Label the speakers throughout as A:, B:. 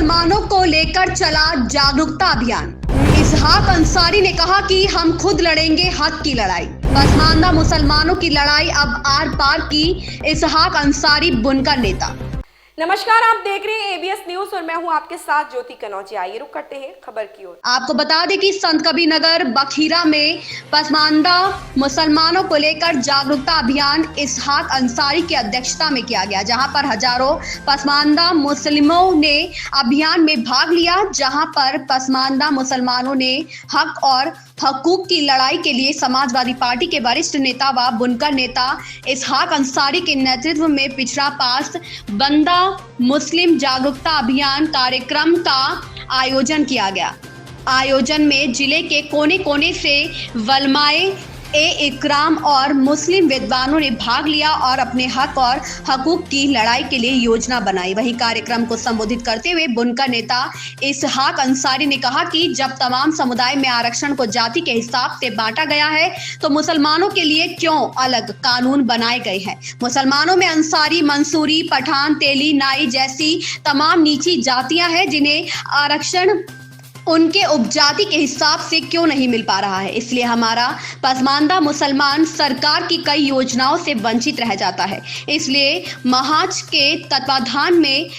A: मुसलमानों को लेकर चला जागरूकता अभियान। इसहाक अंसारी ने कहा कि हम खुद लड़ेंगे हक की लड़ाई। पसमानदा मुसलमानों की लड़ाई अब आर पार की। इसहाक अंसारी बुनकर नेता।
B: नमस्कार, आप देख रहे हैं एबीएस न्यूज और मैं हूं आपके साथ ज्योति कनौजी। आइए रुक करते हैं खबर की ओर।
A: आपको बता दें कि संत कबीरनगर बखीरा में पसमानदा मुसलमानों को लेकर जागरूकता अभियान इसहाक अंसारी की अध्यक्षता में किया गया, जहां पर हजारों पसमानदा मुस्लिमों ने अभियान में भाग लिया, जहां पर पसमानदा मुसलमानों ने हक और हकूक की लड़ाई के लिए समाजवादी पार्टी के वरिष्ठ नेता व बुनकर नेता इसहाक अंसारी के नेतृत्व में पिछड़ा पास बंदा मुस्लिम जागरूकता अभियान कार्यक्रम का आयोजन किया गया। आयोजन में जिले के कोने कोने से वलमाए इकराम और मुस्लिम विद्वानों ने भाग लिया और अपने हक और हकूक की लड़ाई के लिए योजना बनाई। वहीं कार्यक्रम को संबोधित करते हुए बुनकर नेता इसहाक अंसारी ने कहा कि जब तमाम समुदाय में आरक्षण को जाति के हिसाब से बांटा गया है तो मुसलमानों के लिए क्यों अलग कानून बनाए गए हैं। मुसलमानों में अंसारी, मंसूरी, पठान, तेली, नाई जैसी तमाम नीची जातियां हैं जिन्हें आरक्षण उनके उपजाति के हिसाब से क्यों नहीं मिल पा रहा है। इसलिए हमारा पसमानदा मुसलमान सरकार की कई योजनाओं से वंचित रह जाता है। इसलिए महाज के तत्वाधान में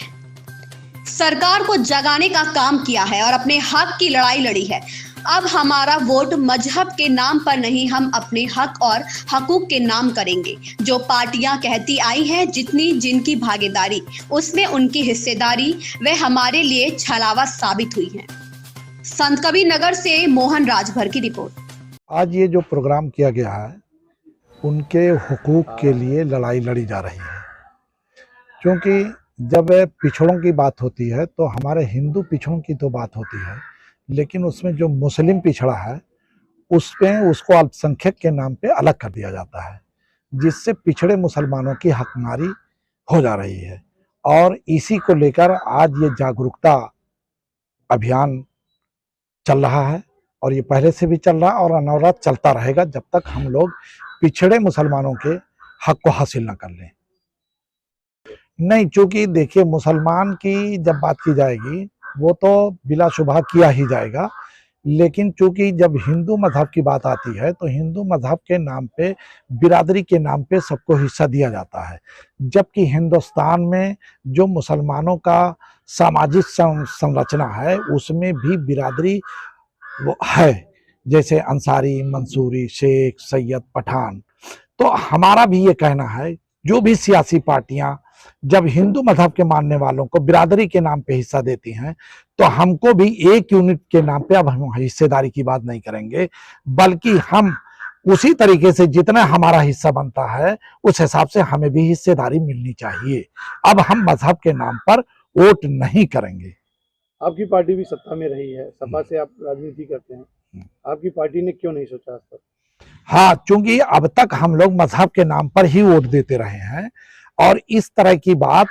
A: सरकार को जगाने का काम किया है और अपने हक की लड़ाई लड़ी है। अब हमारा वोट मजहब के नाम पर नहीं, हम अपने हक और हकूक के नाम करेंगे। जो पार्टियां कहती आई हैं जितनी जिनकी भागीदारी उसमें उनकी हिस्सेदारी वह हमारे लिए छलावा साबित हुई है। संत कबीरनगर से मोहन राजभर की रिपोर्ट।
C: आज ये जो प्रोग्राम किया गया है उनके हुकूक के लिए लड़ाई लड़ी जा रही है, क्योंकि जब पिछड़ों की बात होती है तो हमारे हिंदू पिछड़ों की तो बात होती है, लेकिन उसमें जो मुस्लिम पिछड़ा है उसको अल्पसंख्यक के नाम पे अलग कर दिया जाता है, जिससे पिछड़े मुसलमानों की हकमारी हो जा रही है। और इसी को लेकर आज ये जागरूकता अभियान चल रहा है और ये पहले से भी चल रहा है और अनवरत चलता रहेगा जब तक हम लोग पिछड़े मुसलमानों के हक को हासिल न कर लें। नहीं, चूंकि देखिए मुसलमान की जब बात की जाएगी वो तो बिलाशुबह किया ही जाएगा, लेकिन चूंकि जब हिंदू मजहब की बात आती है तो हिंदू मजहब के नाम पे, बिरादरी के नाम पे सबको हिस्सा दिया जाता है, जबकि हिंदुस्तान में जो मुसलमानों का सामाजिक संरचना है उसमें भी बिरादरी वो है, जैसे अंसारी, मंसूरी, शेख, सैयद, पठान। तो हमारा भी ये कहना है जो भी सियासी पार्टियां जब हिंदू मजहब के मानने वालों को बिरादरी के नाम पे हिस्सा देती हैं तो हमको भी एक यूनिट के नाम पे अब हम हिस्सेदारी की बात नहीं करेंगे, बल्कि हम उसी तरीके से जितना हमारा हिस्सा बनता है उस हिसाब से हमें भी हिस्सेदारी मिलनी चाहिए। अब हम मजहब के नाम पर वोट नहीं करेंगे।
D: आपकी पार्टी भी सत्ता में रही है, सपा से आप राजनीति करते हैं, आपकी पार्टी ने क्यों नहीं सोचा आज तक?
C: हाँ, क्योंकि अब तक हम लोग मजहब के नाम पर ही वोट देते रहे हैं और इस तरह की बात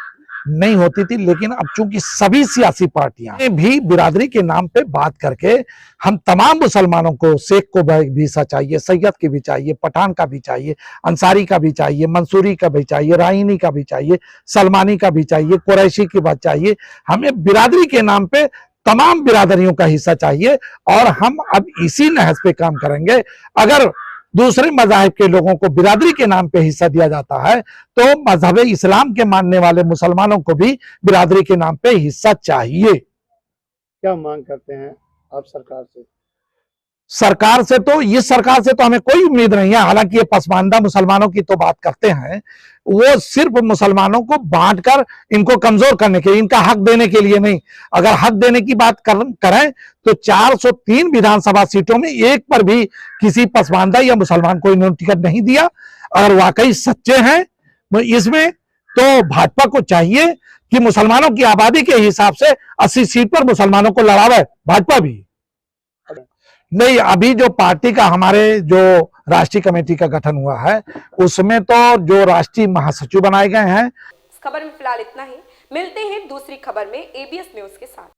C: नहीं होती थी, लेकिन अब चूंकि सभी सियासी पार्टियां भी बिरादरी के नाम पे बात करके हम तमाम मुसलमानों को, शेख को भी हिस्सा चाहिए, सैयद की भी चाहिए, पठान का भी चाहिए, अंसारी का भी चाहिए, मंसूरी का भी चाहिए, राइनी का भी चाहिए, सलमानी का भी चाहिए, कुरैशी की बात चाहिए, हमें बिरादरी के नाम पे तमाम बिरादरियों का हिस्सा चाहिए और हम अब इसी नहज पे काम करेंगे। अगर दूसरे मज़ाहिब के लोगों को बिरादरी के नाम पे हिस्सा दिया जाता है तो मजहब इस्लाम के मानने वाले मुसलमानों को भी बिरादरी के नाम पे हिस्सा चाहिए।
D: क्या मांग करते हैं आप सरकार से?
C: सरकार से तो, इस सरकार से तो हमें कोई उम्मीद नहीं है। हालांकि ये पसमानदा मुसलमानों की तो बात करते हैं, वो सिर्फ मुसलमानों को बांटकर इनको कमजोर करने के लिए, इनका हक देने के लिए नहीं। अगर हक देने की बात करें तो 403 विधानसभा सीटों में एक पर भी किसी पसमानदा या मुसलमान को इन्होंने टिकट नहीं दिया। अगर वाकई सच्चे हैं इसमें तो भाजपा को चाहिए कि मुसलमानों की आबादी के हिसाब से 80 सीट पर मुसलमानों को लड़ावे, भाजपा भी नहीं। अभी जो पार्टी का, हमारे जो राष्ट्रीय कमेटी का गठन हुआ है उसमें तो जो राष्ट्रीय महासचिव बनाए गए हैं।
B: इस खबर में फिलहाल इतना ही। मिलते हैं दूसरी खबर में एबीएस न्यूज के साथ।